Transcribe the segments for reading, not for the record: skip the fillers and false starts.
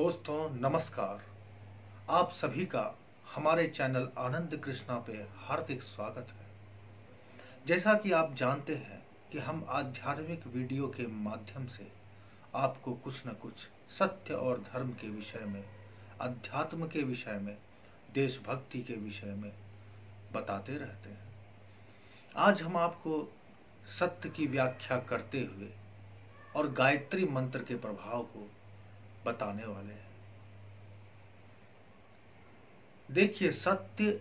दोस्तों नमस्कार। आप सभी का हमारे चैनल आनंद कृष्णा पे हार्दिक स्वागत है। जैसा कि आप जानते हैं कि हम आध्यात्मिक वीडियो के माध्यम से आपको कुछ न कुछ सत्य और धर्म के विषय में, अध्यात्म के विषय में, देशभक्ति के विषय में बताते रहते हैं। आज हम आपको सत्य की व्याख्या करते हुए और गायत्री मंत्र के प्रभाव को बताने वाले हैं। देखिए, सत्य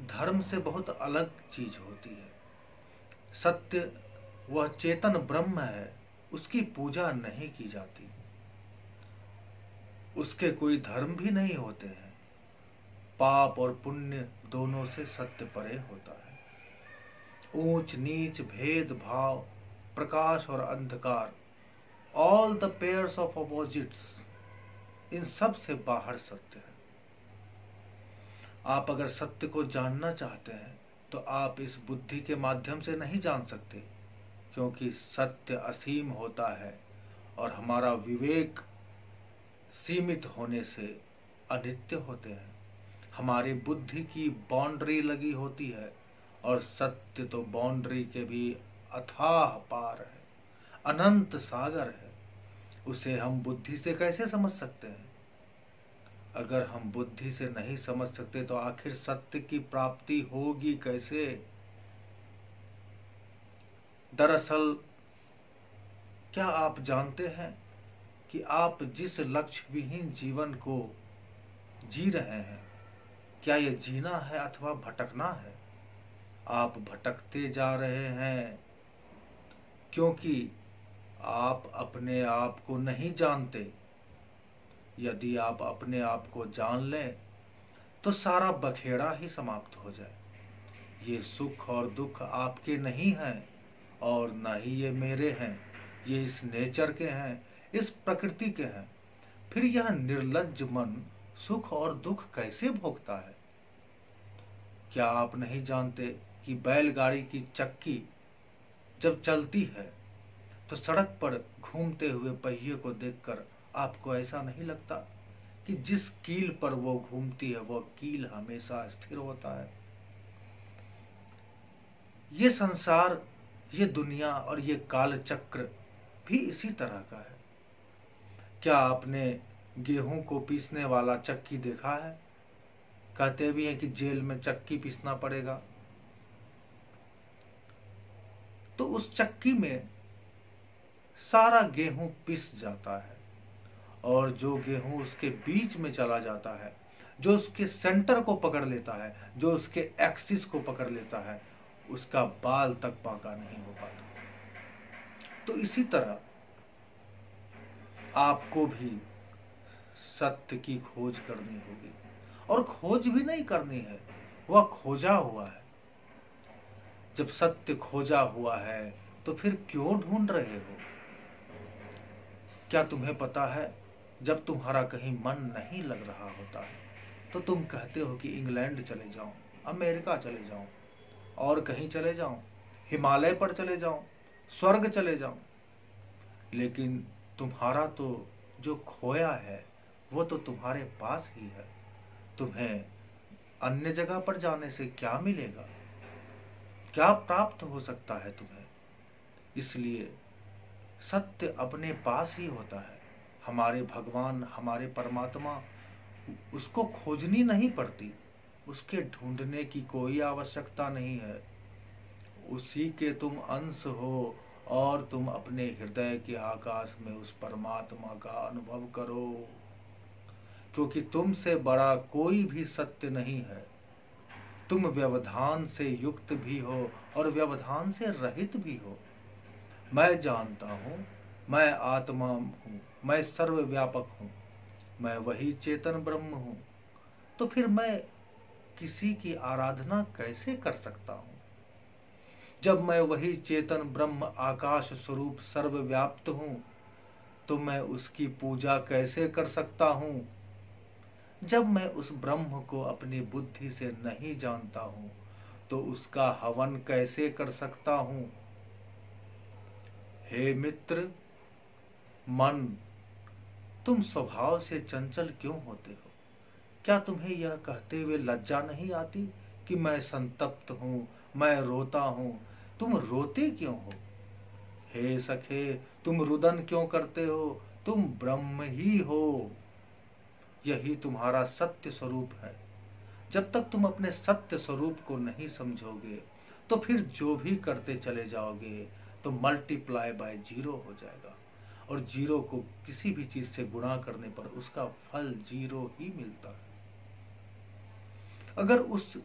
धर्म से बहुत अलग चीज होती है। सत्य वह चेतन ब्रह्म है, उसकी पूजा नहीं की जाती, उसके कोई धर्म भी नहीं होते हैं। पाप और पुण्य दोनों से सत्य परे होता है। ऊंच नीच, भेद भाव, प्रकाश और अंधकार, all the pairs of opposites, इन सब से बाहर सत्य है। आप अगर सत्य को जानना चाहते हैं तो आप इस बुद्धि के माध्यम से नहीं जान सकते, क्योंकि सत्य असीम होता है और हमारा विवेक सीमित होने से अनित्य होते हैं। हमारी बुद्धि की बाउंड्री लगी होती है और सत्य तो बाउंड्री के भी अथाह पार है, अनंत सागर है। उसे हम बुद्धि से कैसे समझ सकते हैं? अगर हम बुद्धि से नहीं समझ सकते तो आखिर सत्य की प्राप्ति होगी कैसे? दरअसल क्या आप जानते हैं कि आप जिस लक्ष्य विहीन जीवन को जी रहे हैं, क्या यह जीना है अथवा भटकना है? आप भटकते जा रहे हैं क्योंकि आप अपने आप को नहीं जानते। यदि आप अपने आप को जान लें तो सारा बखेड़ा ही समाप्त हो जाए। ये सुख और दुख आपके नहीं हैं और न ही ये मेरे हैं, ये इस नेचर के हैं, इस प्रकृति के हैं। फिर यह निर्लज्ज मन सुख और दुख कैसे भोगता है? क्या आप नहीं जानते कि बैलगाड़ी की चक्की जब चलती है तो सड़क पर घूमते हुए पहिए को देखकर आपको ऐसा नहीं लगता कि जिस कील पर वो घूमती है वह कील हमेशा स्थिर होता है? ये संसार, ये दुनिया और ये काल चक्र भी इसी तरह का है। क्या आपने गेहूं को पीसने वाला चक्की देखा है? कहते भी हैं कि जेल में चक्की पीसना पड़ेगा। तो उस चक्की में सारा गेहूं पिस जाता है और जो गेहूं उसके बीच में चला जाता है, जो उसके सेंटर को पकड़ लेता है, जो उसके एक्सिस को पकड़ लेता है, उसका बाल तक पाका नहीं हो पाता। तो इसी तरह आपको भी सत्य की खोज करनी होगी, और खोज भी नहीं करनी है, वह खोजा हुआ है। जब सत्य खोजा हुआ है तो फिर क्यों ढूंढ रहे हो? क्या तुम्हें पता है, जब तुम्हारा कहीं मन नहीं लग रहा होता है तो तुम कहते हो कि इंग्लैंड चले जाऊं, अमेरिका चले जाऊं, और कहीं चले जाऊं, हिमालय पर चले जाऊं, स्वर्ग चले जाऊं। लेकिन तुम्हारा तो जो खोया है वो तो तुम्हारे पास ही है। तुम्हें अन्य जगह पर जाने से क्या मिलेगा? क्या प्राप्त हो सकता है तुम्हें? इसलिए सत्य अपने पास ही होता है। हमारे भगवान, हमारे परमात्मा, उसको खोजनी नहीं पड़ती, उसके ढूंढने की कोई आवश्यकता नहीं है। उसी के तुम अंश हो और तुम अपने हृदय के आकाश में उस परमात्मा का अनुभव करो, क्योंकि तुमसे बड़ा कोई भी सत्य नहीं है। तुम व्यवधान से युक्त भी हो और व्यवधान से रहित भी हो। मैं जानता हूं, मैं आत्मा हूं, मैं सर्वव्यापक हूं, मैं वही चेतन ब्रह्म हूं। तो फिर मैं किसी की आराधना कैसे कर सकता हूं? जब मैं वही चेतन ब्रह्म आकाश स्वरूप सर्वव्याप्त हूं तो मैं उसकी पूजा कैसे कर सकता हूं? जब मैं उस ब्रह्म को अपनी बुद्धि से नहीं जानता हूं तो उसका हवन कैसे कर सकता हूं? हे मित्र, मन तुम स्वभाव से चंचल क्यों होते हो? क्या तुम्हें यह कहते हुए लज्जा नहीं आती कि मैं संतप्त हूँ, मैं रोता हूँ? तुम रोते क्यों हो? हे सखे, तुम रुदन क्यों करते हो? तुम ब्रह्म ही हो। यही तुम्हारा सत्य स्वरूप है। जब तक तुम अपने सत्य स्वरूप को नहीं समझोगे तो फिर जो भी करते चले जाओगे तो मल्टीप्लाई बाय जीरो हो जाएगा, और जीरो को किसी भी चीज से गुणा करने पर उसका फल जीरो ही मिलता है। अगर उस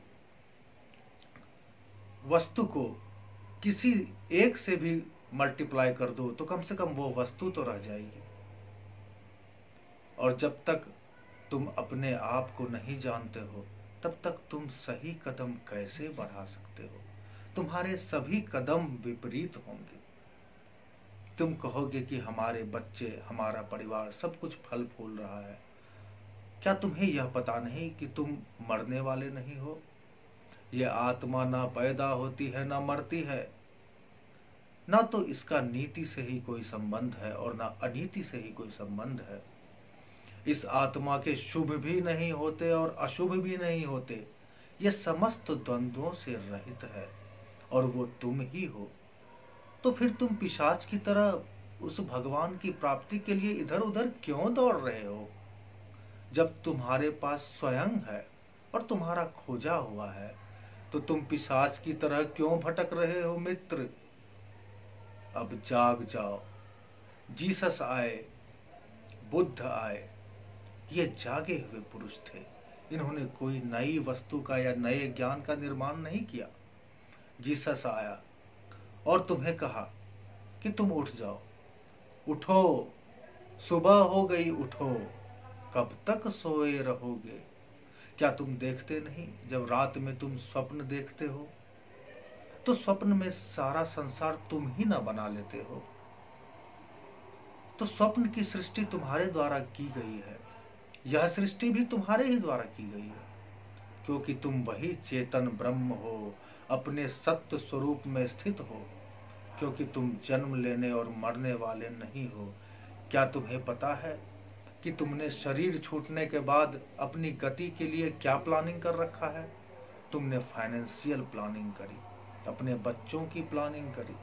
वस्तु को किसी एक से भी मल्टीप्लाई कर दो तो कम से कम वो वस्तु तो रह जाएगी। और जब तक तुम अपने आप को नहीं जानते हो तब तक तुम सही कदम कैसे बढ़ा सकते हो? तुम्हारे सभी कदम विपरीत होंगे। तुम कहोगे कि हमारे बच्चे, हमारा परिवार सब कुछ फल फूल रहा है। क्या तुम्हें यह पता नहीं कि तुम मरने वाले नहीं हो? यह आत्मा ना पैदा होती है ना मरती है। ना तो इसका नीति से ही कोई संबंध है और ना अनीति से ही कोई संबंध है। इस आत्मा के शुभ भी नहीं होते और अशुभ भी नहीं होते। ये समस्त द्वंद्वों से रहित है और वो तुम ही हो। तो फिर तुम पिशाच की तरह उस भगवान की प्राप्ति के लिए इधर उधर क्यों दौड़ रहे हो, जब तुम्हारे पास स्वयं है और तुम्हारा खोजा हुआ है? तो तुम पिशाच की तरह क्यों भटक रहे हो मित्र? अब जाग जाओ। जीसस आए, बुद्ध आए, ये जागे हुए पुरुष थे। इन्होंने कोई नई वस्तु का या नए ज्ञान का निर्माण नहीं किया। जीसस आया और तुम्हें कहा कि तुम उठ जाओ, उठो, सुबह हो गई, उठो, कब तक सोए रहोगे? क्या तुम देखते नहीं, जब रात में तुम स्वप्न देखते हो तो स्वप्न में सारा संसार तुम ही ना बना लेते हो? तो स्वप्न की सृष्टि तुम्हारे द्वारा की गई है, यह सृष्टि भी तुम्हारे ही द्वारा की गई है, क्योंकि तुम वही चेतन ब्रह्म हो, अपने सत्य स्वरूप में स्थित हो, क्योंकि तुम जन्म लेने और मरने वाले नहीं हो। क्या तुम्हें पता है कि तुमने शरीर छूटने के बाद अपनी गति के लिए क्या प्लानिंग कर रखा है? तुमने फाइनेंशियल प्लानिंग करी, अपने बच्चों की प्लानिंग करी,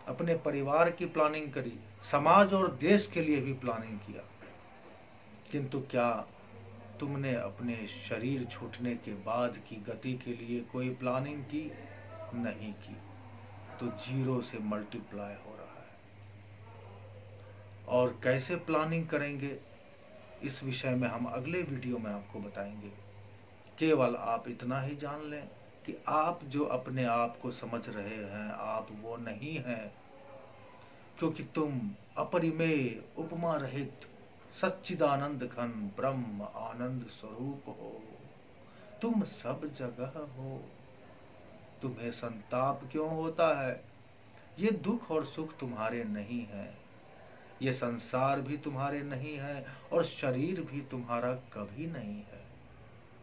अपने परिवार की प्लानिंग करी, समाज और देश के लिए भी प्लानिंग किया, किंतु क्या तुमने अपने शरीर छूटने के बाद की गति के लिए कोई प्लानिंग की? नहीं की। तो जीरो से मल्टीप्लाई हो रहा है। और कैसे प्लानिंग करेंगे इस विषय में हम अगले वीडियो में आपको बताएंगे। केवल आप इतना ही जान लें कि आप जो अपने आप को समझ रहे हैं, आप वो नहीं हैं, क्योंकि तुम अपरिमेय, उपमा रहित, सच्चिदानंद घन ब्रह्म आनंद स्वरूप हो। तुम सब जगह हो। तुम्हें संताप क्यों होता है? ये दुख और सुख तुम्हारे नहीं है, ये संसार भी तुम्हारे नहीं है और शरीर भी तुम्हारा कभी नहीं है।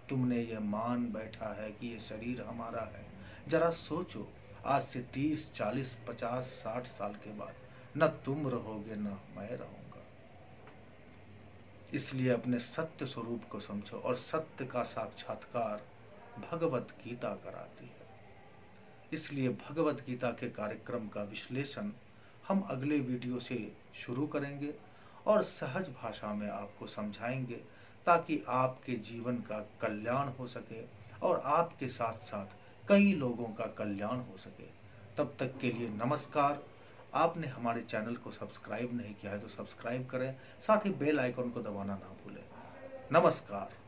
तुमने ये मान बैठा है कि ये शरीर हमारा है। जरा सोचो, आज से 30, 40, 50, 60 साल के बाद न तुम रहोगे न मैं रहूंगा। इसलिए अपने सत्य स्वरूप को समझो, और सत्य का साक्षात्कार भगवत गीता कराती है। इसलिए भगवत गीता के कार्यक्रम का विश्लेषण हम अगले वीडियो से शुरू करेंगे और सहज भाषा में आपको समझाएंगे, ताकि आपके जीवन का कल्याण हो सके और आपके साथ साथ कई लोगों का कल्याण हो सके। तब तक के लिए नमस्कार। आपने हमारे चैनल को सब्सक्राइब नहीं किया है तो सब्सक्राइब करें, साथ ही बेल आइकन को दबाना ना भूलें। नमस्कार।